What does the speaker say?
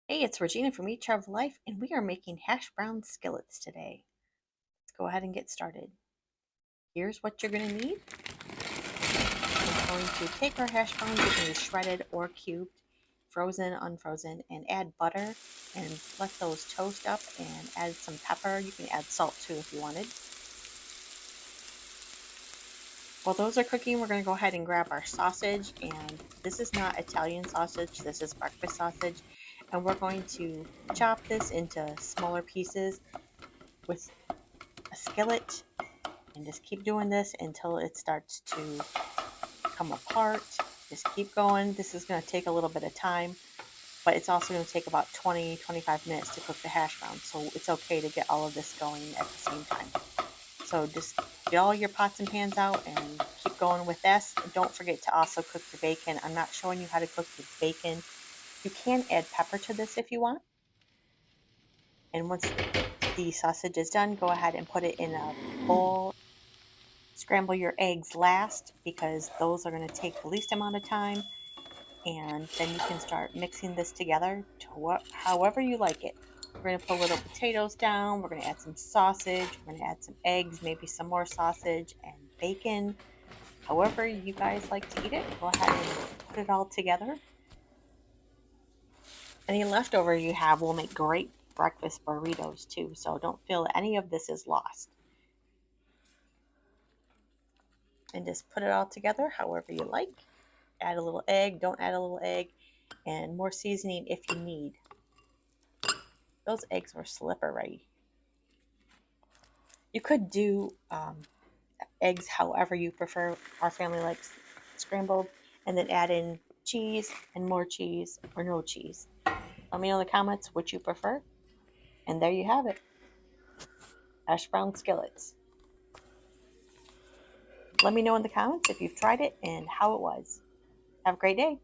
Hey, it's Regina from Each of Life, and we are making hash brown skillets today. Let's go ahead and get started. Here's what you're going to need. We're going to take our hash browns, you can use shredded or cubed, frozen, unfrozen, and add butter and let those toast up and add some pepper. You can add salt too if you wanted. While those are cooking, we're going to go ahead and grab our sausage, and this is not Italian sausage, this is breakfast sausage, and we're going to chop this into smaller pieces with a skillet and just keep doing this until it starts to come apart. Just keep going. This is going to take a little bit of time, but it's also going to take about 20-25 minutes to cook the hash browns, so it's okay to get all of this going at the same time. So just get all your pots and pans out and keep going with this. Don't forget to also cook the bacon. I'm not showing you how to cook the bacon. You can add pepper to this if you want. And once the sausage is done, go ahead and put it in a bowl. Scramble your eggs last because those are going to take the least amount of time, and then you can start mixing this together to however you like it. We're going to put little potatoes down, we're going to add some sausage, we're going to add some eggs, maybe some more sausage and bacon. However you guys like to eat it, go ahead and put it all together. Any leftover you have will make great breakfast burritos too, so don't feel that any of this is lost. And just put it all together however you like. Add a little egg, don't add a little egg, and more seasoning if you need. Those eggs were slippery. You could do eggs however you prefer. Our family likes scrambled, and then add in cheese and more cheese or no cheese. Let me know in the comments what you prefer. And there you have it, hash brown skillets. Let me know in the comments if you've tried it and how it was. Have a great day.